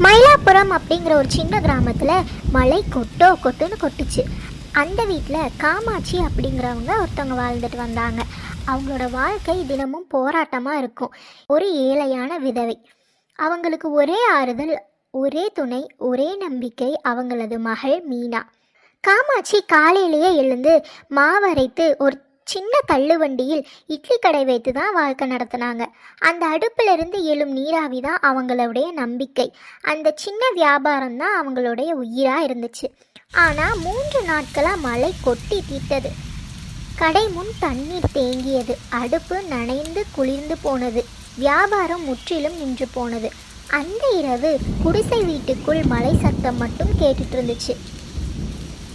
மயிலாப்புரம் அப்படிங்கிற ஒரு சின்ன கிராமத்தில் மழை கொட்டுன்னு கொட்டுச்சு. அந்த வீட்டில் காமாட்சி அப்படிங்கிறவங்க ஒருத்தவங்க வாழ்ந்துட்டு வந்தாங்க. அவங்களோட வாழ்க்கை தினமும் போராட்டமாக இருக்கும். ஒரு ஏழையான விதவை. அவங்களுக்கு ஒரே ஆறுதல், ஒரே துணை, ஒரே நம்பிக்கை அவங்களது மகள் மீனா. காமாட்சி காலையிலேயே எழுந்து மாவரைத்து ஒரு சின்ன தள்ளுவண்டியில் இட்லி கடை வைத்து தான் வாழ்க்கை நடத்தினாங்க. அந்த அடுப்பிலிருந்து எழும் நீராவி தான் அவங்களுடைய நம்பிக்கை. அந்த சின்ன வியாபாரம் தான் அவங்களுடைய உயிராக இருந்துச்சு. ஆனால் 3 நாட்களாக மழை கொட்டி தீர்த்தது. கடை முன் தண்ணீர் தேங்கியது. அடுப்பு நனைந்து குளிர்ந்து போனது. வியாபாரம் முற்றிலும் நின்று போனது. அந்த இரவு குடிசை வீட்டுக்குள் மழை சத்தம் மட்டும் கேட்டுட்டு இருந்துச்சு.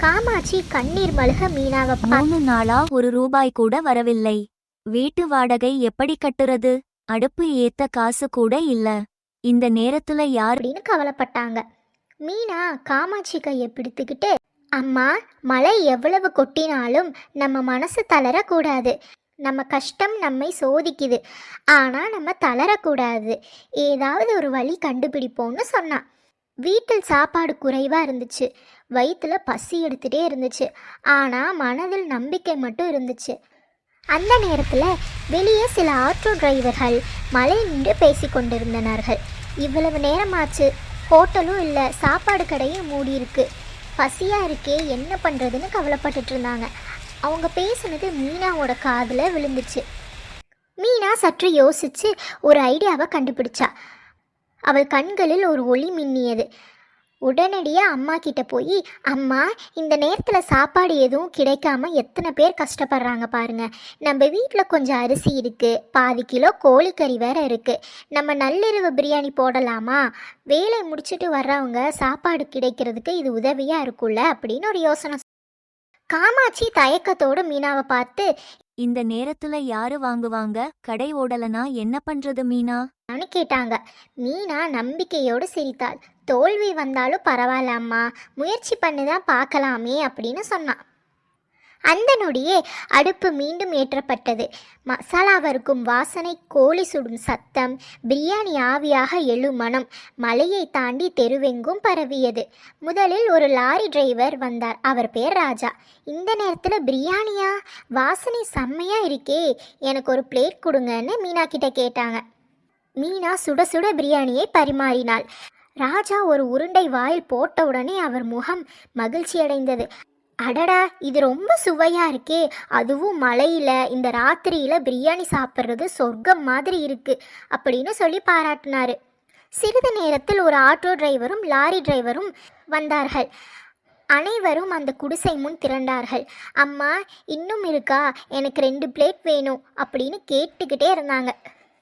காமாட்சி கண்ணீர் மல்க மீனாவை 3 நாளா ₹1 கூட வரவில்லை. வீட்டு வாடகை எப்படி கட்டுறது? அடுப்பு ஏத்த காசு கூட இல்ல. இந்த நேரத்துல யார் அப்படின்னு கவலைப்பட்டாங்க. மீனா காமாட்சி கையை பிடித்துக்கிட்டு, அம்மா, மழை எவ்வளவு கொட்டினாலும் நம்ம மனசு தளரக்கூடாது. நம்ம கஷ்டம் நம்மை சோதிக்குது, ஆனால் நம்ம தளரக்கூடாது. ஏதாவது ஒரு வழி கண்டுபிடிப்போம்னு சொன்னான். வீட்டில் சாப்பாடு குறைவாக இருந்துச்சு. வயிற்றுல பசி எடுத்துகிட்டே இருந்துச்சு. ஆனால் மனதில் நம்பிக்கை மட்டும் இருந்துச்சு. அந்த நேரத்தில் வெளியே சில ஆட்டோ டிரைவர்கள் மழை நின்று பேசி கொண்டிருந்தனர்கள். இவ்வளவு நேரமாச்சு, ஹோட்டலும் இல்லை, சாப்பாடு கடையும் மூடியிருக்கு, பசியாக இருக்கே, என்ன பண்ணுறதுன்னு கவலைப்பட்டுட்டு இருந்தாங்க. அவங்க பேசுனது மீனாவோட காதில் விழுந்துச்சு. மீனா சற்று யோசித்து ஒரு ஐடியாவை கண்டுபிடிச்சா. அவள் கண்களில் ஒரு ஒளி மின்னியது. உடனடியாக அம்மா கிட்ட போய், அம்மா, இந்த நேரத்தில் சாப்பாடு எதுவும் கிடைக்காம எத்தனை பேர் கஷ்டப்படுறாங்க பாருங்க. நம்ம வீட்டில் கொஞ்சம் அரிசி இருக்குது, 1/2 கிலோ கோழிக்கறி வேற இருக்குது. நம்ம நள்ளிரவு பிரியாணி போடலாமா? வேலை முடிச்சுட்டு வர்றவங்க சாப்பாடு கிடைக்கிறதுக்கு இது உதவியாக இருக்கும்ல அப்படின்னு ஒரு யோசனை. காமாட்சி தயக்கத்தோடு மீனாவை பார்த்து, இந்த நேரத்துல யாரு வாங்குவாங்க? கடை ஓடலனா என்ன பண்றது மீனா? கேட்டாங்க. மீனா நம்பிக்கையோடு சிரித்தாள். தோல்வி வந்தாலும் பரவாயில்ல அம்மா, முயற்சி பண்ணிதான் பார்க்கலாமே அப்படின்னு சொன்னான். அந்த நொடியே அடுப்பு மீண்டும் ஏற்றப்பட்டது. மசாலா வறுக்கும் வாசனை, கோழி சுடும் சத்தம், பிரியாணி ஆவியாக எழும் மனம் மலையை தாண்டி தெருவெங்கும் பரவியது. முதலில் ஒரு லாரி டிரைவர் வந்தார். அவர் பேர் ராஜா. இந்த நேரத்தில் பிரியாணியா? வாசனை செம்மையா இருக்கே, எனக்கு ஒரு பிளேட் கொடுங்கன்னு மீனா கிட்ட கேட்டாங்க. மீனா சுட சுட பிரியாணியை பரிமாறினாள். ராஜா ஒரு உருண்டை வாயில் போட்ட உடனே அவர் முகம் மகிழ்ச்சி அடைந்தது. அடடா, இது ரொம்ப சுவையா இருக்கே, அதுவும் மழையில இந்த ராத்திரியில பிரியாணி சாப்பிட்றது சொர்க்கம் மாதிரி இருக்கு அப்படின்னு சொல்லி பாராட்டினாரு. சிறிது நேரத்தில் ஒரு ஆட்டோ டிரைவரும் லாரி டிரைவரும் வந்தார்கள். அனைவரும் அந்த குடிசை முன் திரண்டார்கள். அம்மா, இன்னும் இருக்கா? எனக்கு 2 பிளேட் வேணும் அப்படின்னு கேட்டுக்கிட்டே இருந்தாங்க.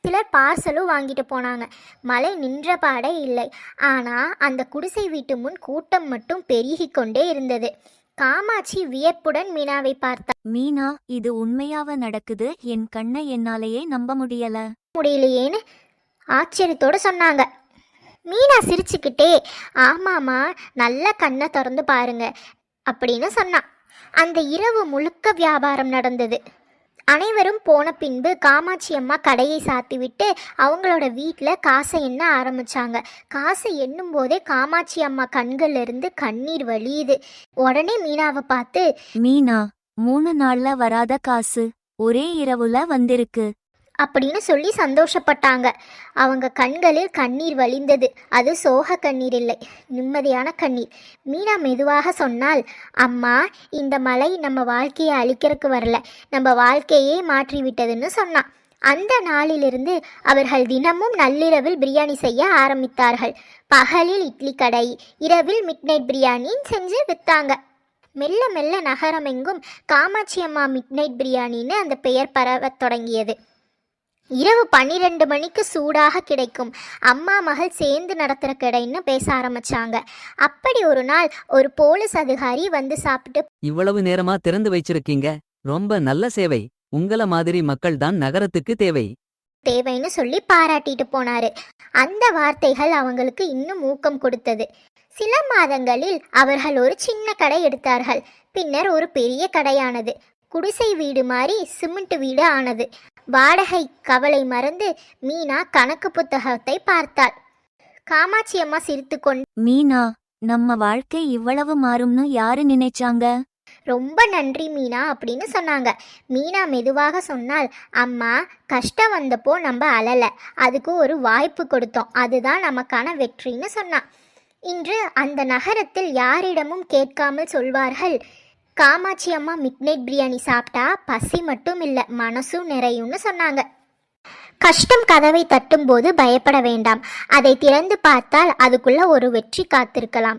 சிலர் பார்சலும் வாங்கிட்டு போனாங்க. மழை நின்ற பாடே இல்லை. ஆனால் அந்த குடிசை வீட்டு முன் கூட்டம் மட்டும் பெருகி கொண்டே இருந்தது. காமாட்சி வியப்புடன் மீனாவை பார்த்தார். மீனா, இது உண்மையாவ நடக்குது? என் கண்ணை என்னாலேயே நம்ப முடியலையேன்னு ஆச்சரியத்தோடு சொன்னாங்க. மீனா சிரிச்சுக்கிட்டே, ஆமாமா, நல்ல கண்ணை திறந்து பாருங்க அப்படின்னு சொன்னான். அந்த இரவு முழுக்க வியாபாரம் நடந்தது. அனைவரும் போன பின்பு காமாட்சி அம்மா கடையை சாத்திவிட்டு அவங்களோட வீட்டில் காசை எண்ண ஆரம்பிச்சாங்க. காசை எண்ணும் போதே காமாட்சி அம்மா கண்கள்ல இருந்து கண்ணீர் வழியுது. உடனே மீனாவை பார்த்து, மீனா, 3 நாள்ல வராத காசு ஒரே இரவுல வந்திருக்கு அப்படின்னு சொல்லி சந்தோஷப்பட்டாங்க. அவங்க கண்களில் கண்ணீர் வழிந்தது. அது சோக கண்ணீர் இல்லை, நிம்மதியான கண்ணீர். மீனா மெதுவாக சொன்னால், அம்மா, இந்த மழை நம்ம வாழ்க்கையை அழிக்கிறதுக்கு வரல, நம்ம வாழ்க்கையே மாற்றிவிட்டதுன்னு சொன்னான். அந்த நாளிலிருந்து அவர்கள் தினமும் நள்ளிரவில் பிரியாணி செய்ய ஆரம்பித்தார்கள். பகலில் இட்லி கடை, இரவில் மிட்நைட் பிரியாணி செஞ்சு விற்றாங்க. மெல்ல மெல்ல நகரமெங்கும் காமாட்சி அம்மா மிட்நைட் பிரியாணின்னு அந்த பெயர் பரவத் தொடங்கியது. இரவு 12 மணிக்கு சூடாக கிடைக்கும். அம்மா மகள் சேர்ந்து நடத்துகிற கடைன்னு பேச ஆரம்பிச்சாங்க. அப்படி ஒரு நாள் ஒரு போலீஸ் அதிகாரி வந்து சாப்பிட்டு, இவ்வளவு நேரமா திறந்து வச்சிருக்கீங்க, ரொம்ப நல்ல சேவை. உங்கள மாதிரி மக்கள் தான் நகரத்துக்கு தேவைன்னு சொல்லி பாராட்டிட்டு போனாரு. அந்த வார்த்தைகள் அவங்களுக்கு இன்னும் ஊக்கம் கொடுத்தது. சில மாதங்களில் அவர்கள் ஒரு சின்ன கடை எடுத்தார்கள். பின்னர் ஒரு பெரிய கடையானது. குடிசை வீடு மாதிரி சிமெண்ட் வீடு ஆனது. வாடகை கவலை மறந்து மீனா கணக்கு புத்தகத்தை பார்த்தாள். காமாட்சி அம்மா சிரித்துக்கொண்டு, மீனா, நம்ம வாழ்க்கை இவ்வளவு மாறும்னு யாரு நினைச்சாங்க? ரொம்ப நன்றி மீனா அப்படின்னு சொன்னாங்க. மீனா மெதுவாக சொன்னால், அம்மா, கஷ்டம் வந்தப்போ நம்ம அழல, அதுக்கு ஒரு வாய்ப்பு கொடுத்தோம், அதுதான் நமக்கான வெற்றின்னு சொன்னான். இன்று அந்த நகரத்தில் யாரிடமும் கேட்காமல் சொல்வார்கள், காமாட்சி அம்மா மிட்நைட் பிரியாணி சாப்பிட்டா பசி மட்டும் இல்லை, மனசும் நிறையும்னு சொன்னாங்க. கஷ்டம் கதவை தட்டும்போது பயப்பட வேண்டாம், அதை திறந்து பார்த்தால் அதுக்குள்ள ஒரு வெற்றி காத்திருக்கலாம்.